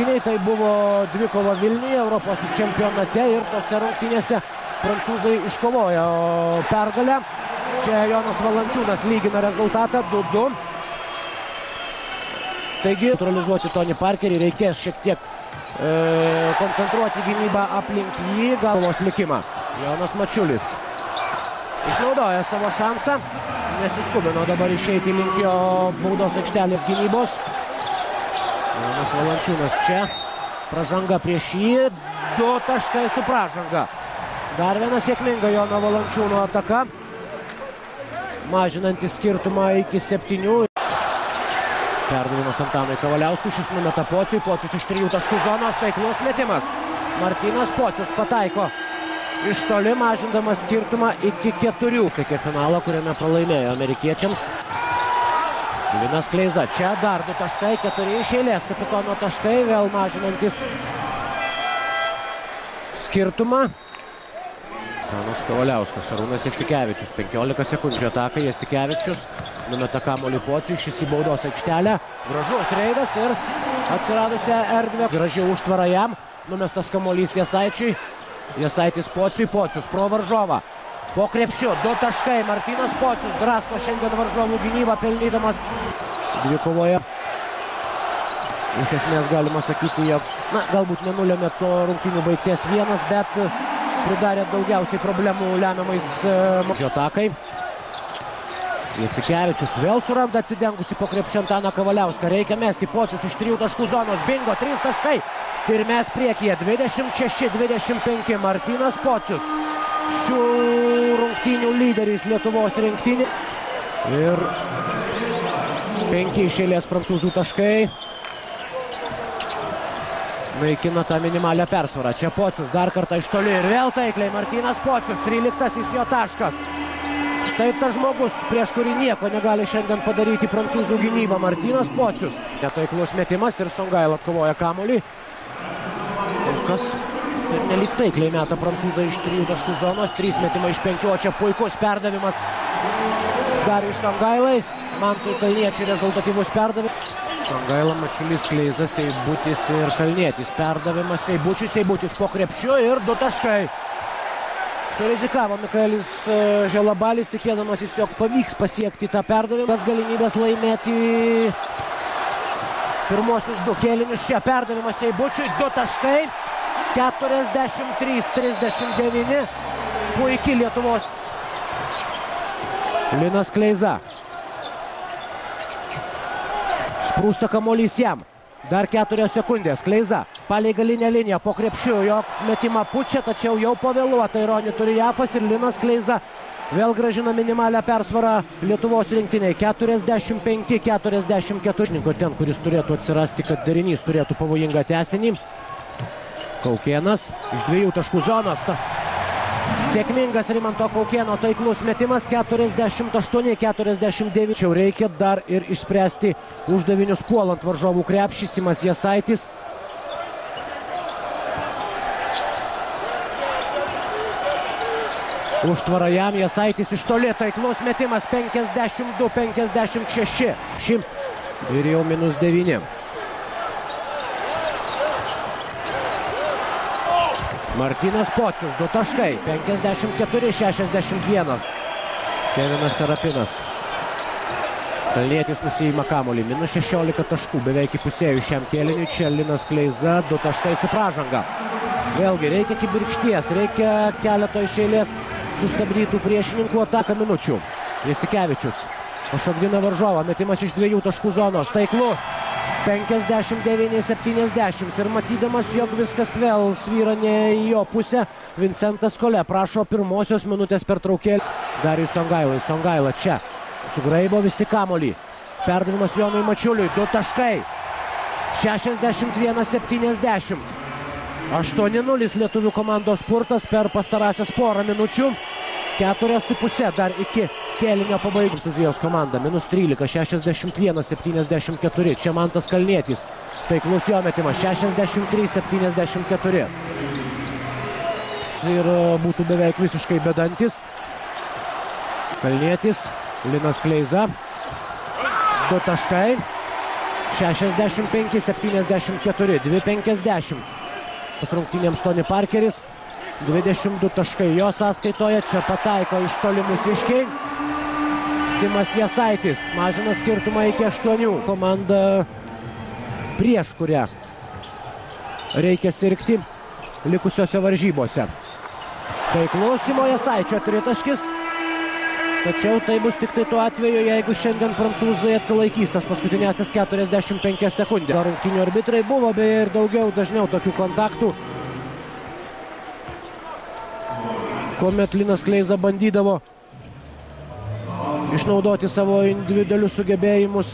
rinktiniai. Tai buvo dvikova Vilniuje, Europos čempionate ir tose rungtynėse prancūzai iškovojo pergalę. Čia Jonas Valančiūnas lygina rezultatą 2-2. Taigi, neutralizuoti Tony Parkerį reikės šiek tiek koncentruoti gynybą aplink jį, galvos likimą. Jonas Mačiulis išnaudoja savo šansą, nesiskubino dabar išeiti link jo baudos aikštelės gynybos. Jonas Valančiūnas čia, pražanga prieš jį, 2 taškai su pražanga. Dar viena sėkminga Jono Valančiūno ataka, mažinantis skirtumą iki 7. Perdavimas Antanui Kavaliauskui, šis numeta Pociui, Pocius iš 3 taškų zonos, taiklus metimas. Martynas Pocius pataiko iš toli, mažindamas skirtumą iki 4. Sekė finalą, kuriame pralaimėjo amerikiečiams. Linas Kleiza, čia dar 2 taškai, 4 iš eilės kapitono taškai, vėl mažinantis skirtumą. Antanas Kavaliauskas, Šarūnas Jasikevičius, 15 sekundžių atakai, Jasikevičius numeta kamuolį Pociui, šis į baudos aikštelę, gražus reidas ir atsiradusią erdvę, graži užtvara jam, numestas kamuolys Jasaičiui, Jasaitis Pociui, Pocius pro varžovą, po krepšiu, 2 taškai, Martynas Pocius drasko šiandien varžovų gynybą, pelnydamas dvikovoje. Iš esmės galima sakyti, jog, galbūt nenulėmė to rungtynių baigties vienas, bet pridarė daugiausiai problemų lemiamais atakai. Jasikevičius vėl suranda atsidengusi po krepšį Antaną Kavaliauską. Reikia mesti, Pocius iš 3 taškų zonos. Bingo, 3 taškai. Ir mes priekyje 26-25. Martynas Pocius. Šių rungtynių lyderis Lietuvos rinktinė. Ir 5 iš eilės prancūzų taškai. Naikina tą minimalią persvarą. Čia Pocius dar kartą iš toli ir vėl taikliai Martynas Pocius, 13 jo taškas. Štai tas žmogus, prieš kurį nieko negali šiandien padaryti prancūzų gynybą, Martynas Pocius. Netaiklus metimas ir Songaila atkovoja kamuolį. Kas nelyg taikliai meta prancūzai iš 3 taškų zonos, 3 metimai iš 5, o čia puikus perdavimas Dariui Songailai. Mantui Kalniečiui rezultatyvus perdavimas. Songaila, Mačiulis, Kleiza, Seibutis ir Kalnietis. Perdavimas Seibutis po krepšiu ir 2 taškai. Surizikavo Mikaelis Želabalis, tikėdamasis, jog pavyks pasiekti tą perdavimą. Galimybės laimėti pirmosius 2 kėlinius. Čia perdavimas Seibučiui, 2 taškai. 43-39. Puikiai Lietuvos. Linas Kleiza. Sprūsta kamuolys jam. Dar 4 sekundės. Kleiza palei galinę liniją po krepšiu. Jo metimą pučia, tačiau jau pavėluota. Ironį turi Jafas ir Linas Kleiza vėl grąžina minimalią persvarą Lietuvos rinktiniai. 45-44. Ten, kuris turėtų atsirasti, kad derinys turėtų pavojingą tęsinį. Kaukėnas iš 2 taškų zonos. Sėkmingas Rimanto Kaukėno taiklus metimas, 48-49. Čia reikia dar ir išspręsti uždavinius puolant varžovų krepšį. Simas Jasaitis. Užtvara jam, Jasaitis iš toli, taiklus metimas, 52-56. Ir jau -9. Martynas Pocius, 2 taškai, 54-61. Kevinas Serapinas. Kalnietis nusiima kamuolį, -16 taškų, beveik įpusėjus šiam kėliniui. Čia Linas Kleiza, 2 taškai su pražanga. Vėlgi reikia kibirkšties, reikia keleto iš eilės sustabdytų priešininkų ataką minučių. Jasikevičius pašokdina varžovą, metimas iš 2 taškų zonos, taiklus. 59-70 ir matydamas, jog viskas vėl svyra ne į jo pusę, Vincentas Kolė prašo pirmosios minutės pertraukėlės. Dariui Songailai, Songaila čia sugraibo vis tik kamuolį. Perdavimas Jonui Mačiuliui, 2 taškai. 61-70. 8-0 lietuvių komandos spurtas per pastarąsias porą minučių. 4,5 dar iki kėlinio pabaigos. Prancūzijos komanda -13, 61-74. Čia Mantas Kalnietis. Taiklus jo metimas, 63-74. Ir būtų beveik visiškai bedantis. Kalnietis, Linas Kleiza. 2 taškai. 65-74, 2:50. Rungtynėms Tony Parkeris, 22 taškai jo sąskaitoje, čia pataiko iš toli mūsiškiai. Simas Jasaitis mažina skirtumą iki 8. Komanda, prieš kurią reikia sirgti likusiose varžybose. Taiklus Simo Jasaičio tritaškis. Tačiau tai bus tik tai tuo atveju, jeigu šiandien prancūzai atsilaikys tas paskutinėsias 45 sekundės. Rungtynių arbitrai buvo beje ir dažniau tokių kontaktų, kuomet Linas Kleiza bandydavo išnaudoti savo individualius sugebėjimus